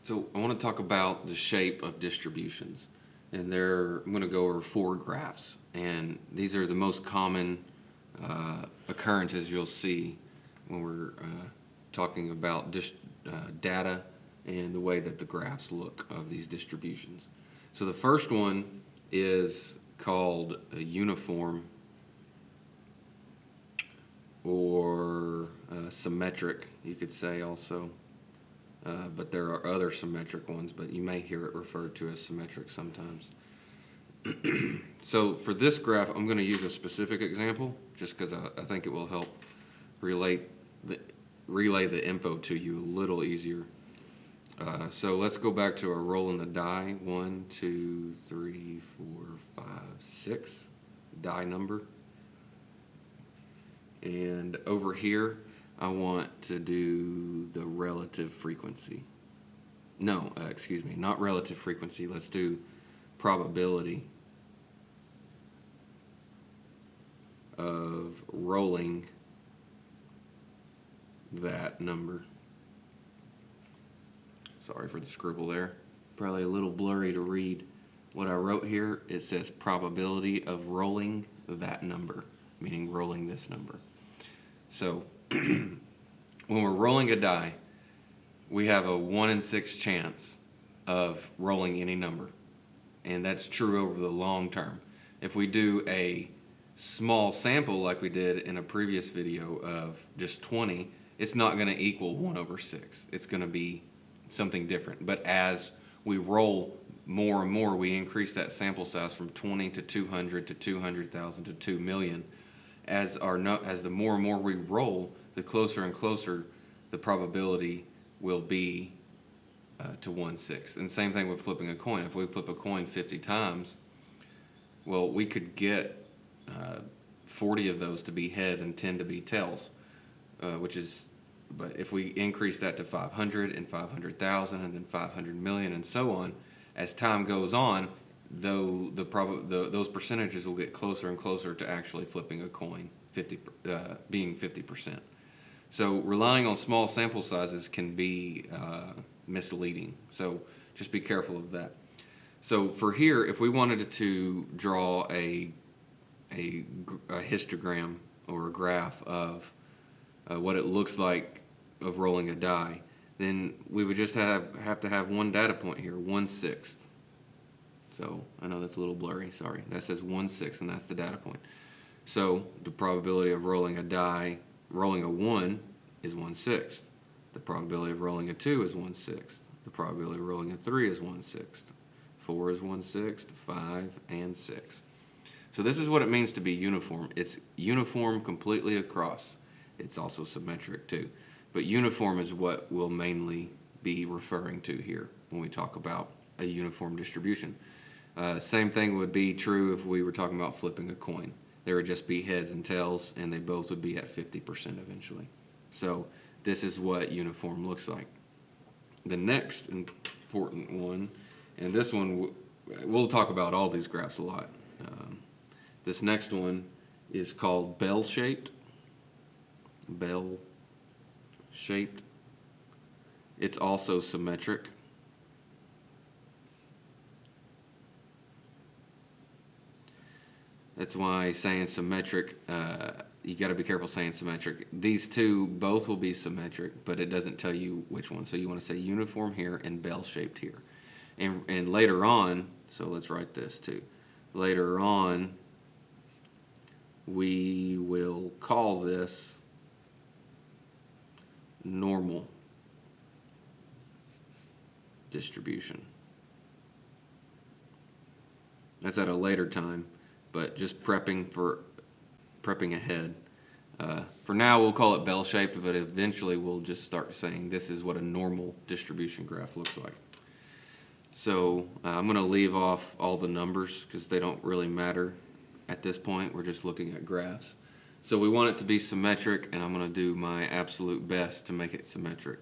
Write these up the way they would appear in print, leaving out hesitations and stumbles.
So I want to talk about the shape of distributions, and I'm going to go over four graphs, and these are the most common occurrences you'll see when we're talking about data and the way that the graphs look of these distributions. So the first one is called a uniform or symmetric, you could say also. But there are other symmetric ones, but you may hear it referred to as symmetric sometimes. So for this graph, I'm going to use a specific example just because I think it will help relay the info to you a little easier. So let's go back to our rolling the die. 1, 2, 3, 4, 5, 6 die number. And over here, I want to do the relative frequency. No, excuse me, not relative frequency. Let's do probability of rolling that number. Sorry for the scribble there. Probably a little blurry to read. What I wrote here, it says probability of rolling that number, meaning rolling this number. So when we're rolling a die, we have a 1 in 6 chance of rolling any number, and that's true over the long term. If we do a small sample like we did in a previous video of just 20, it's not going to equal 1 over 6. It's going to be something different. But as we roll more and more, we increase that sample size from 20 to 200 to 200,000 to 2 million. As the more and more we roll, the closer and closer the probability will be to 1/6. And same thing with flipping a coin. If we flip a coin 50 times, well, we could get 40 of those to be heads and 10 to be tails, but if we increase that to 500 and 500,000 and then 500 million and so on, as time goes on, those percentages will get closer and closer to actually flipping a coin, being 50%. So relying on small sample sizes can be misleading. So just be careful of that. So for here, if we wanted to draw a histogram or a graph of what it looks like of rolling a die, then we would just have to have one data point here, 1/6. So I know that's a little blurry, sorry. That says 1/6, and that's the data point. So the probability of rolling a die, rolling a 1 is 1/6. The probability of rolling a 2 is 1/6. The probability of rolling a 3 is 1/6. 4 is 1/6, 5, and 6. So this is what it means to be uniform. It's uniform completely across. It's also symmetric too. But uniform is what we'll mainly be referring to here when we talk about a uniform distribution. Same thing would be true if we were talking about flipping a coin. There would just be heads and tails, and they both would be at 50% eventually. So this is what uniform looks like. The next important one, and this one, we'll talk about all these graphs a lot. This next one is called bell-shaped. Bell-shaped. It's also symmetric. That's why saying symmetric, you got to be careful saying symmetric. These two both will be symmetric, but it doesn't tell you which one. So you want to say uniform here and bell-shaped here. And later on, so let's write this too. Later on, we will call this normal distribution. That's at a later time, but just prepping ahead. For now, we'll call it bell-shaped, but eventually we'll just start saying this is what a normal distribution graph looks like. So I'm going to leave off all the numbers because they don't really matter at this point. We're just looking at graphs. So we want it to be symmetric, and I'm going to do my absolute best to make it symmetric.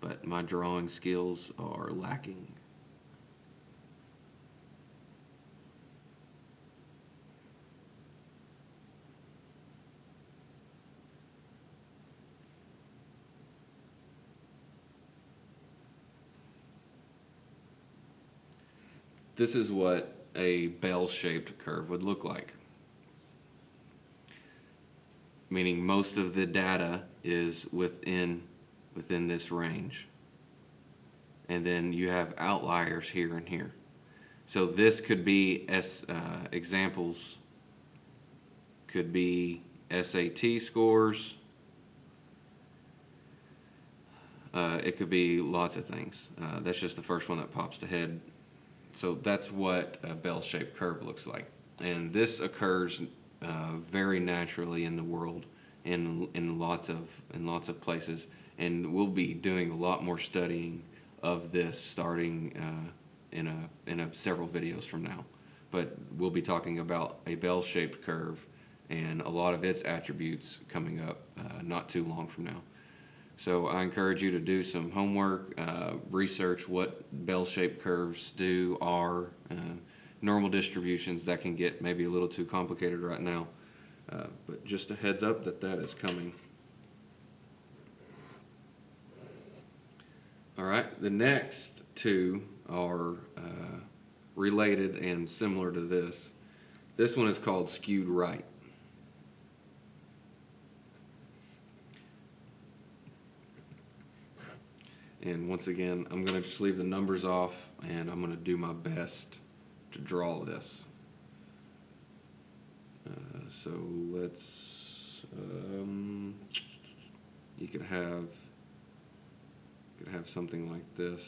But my drawing skills are lacking. this is what a bell-shaped curve would look like. Meaning most of the data is within this range. And then you have outliers here and here. So this could be examples could be SAT scores. It could be lots of things. That's just the first one that pops to head. So that's what a bell-shaped curve looks like. And this occurs very naturally in the world, in lots of places. And we'll be doing a lot more studying of this starting in several videos from now. But we'll be talking about a bell-shaped curve and a lot of its attributes coming up not too long from now. So I encourage you to do some homework, research what bell-shaped curves are, normal distributions. That can get maybe a little too complicated right now, but just a heads up that is coming. All right, the next two are related and similar to this. This one is called skewed right. And once again, I'm going to just leave the numbers off, and I'm going to do my best to draw this. So let's, you could have something like this.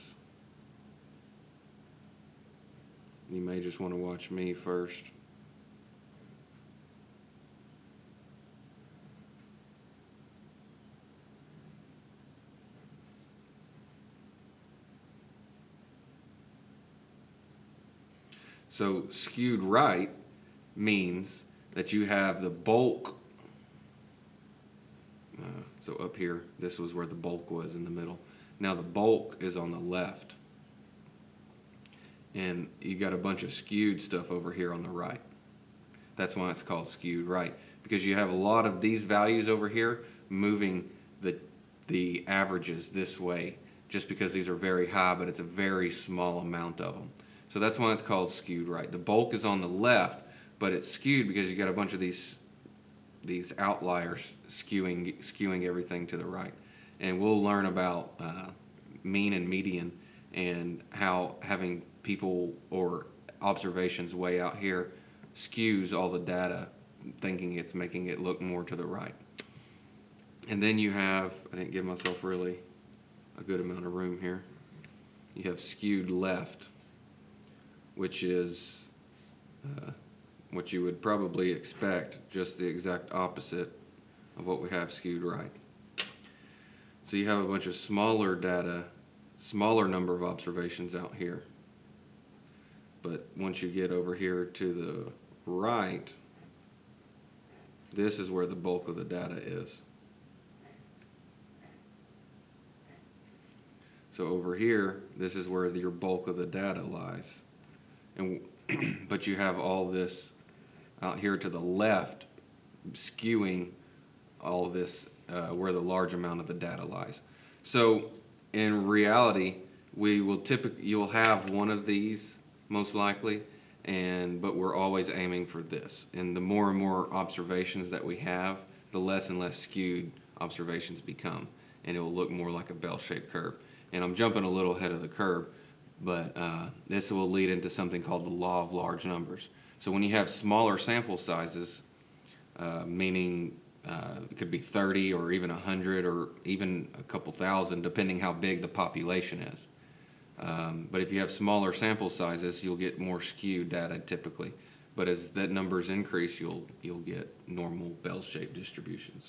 You may just want to watch me first. So skewed right means that you have the bulk. So up here, this was where the bulk was in the middle. Now the bulk is on the left. And you got a bunch of skewed stuff over here on the right. That's why it's called skewed right. Because you have a lot of these values over here moving the averages this way, just because these are very high, but it's a very small amount of them. So that's why it's called skewed right. The bulk is on the left, but it's skewed because you got a bunch of these outliers skewing everything to the right. And we'll learn about mean and median and how having people or observations way out here skews all the data, thinking it's making it look more to the right. And then you have, I didn't give myself really a good amount of room here. You have skewed left, which is what you would probably expect, just the exact opposite of what we have skewed right. So you have a bunch of smaller data, smaller number of observations out here. But once you get over here to the right, this is where the bulk of the data is. So over here, this is where your bulk of the data lies. And but you have all this out here to the left skewing all of this where the large amount of the data lies. So in reality, you'll have one of these most likely, but we're always aiming for this. And the more and more observations that we have, the less and less skewed observations become, and it will look more like a bell-shaped curve. And I'm jumping a little ahead of the curve, but this will lead into something called the law of large numbers. So when you have smaller sample sizes, meaning it could be 30 or even 100 or even a couple thousand, depending how big the population is. But if you have smaller sample sizes, you'll get more skewed data typically. But as that numbers increase, you'll get normal bell-shaped distributions.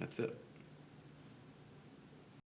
That's it.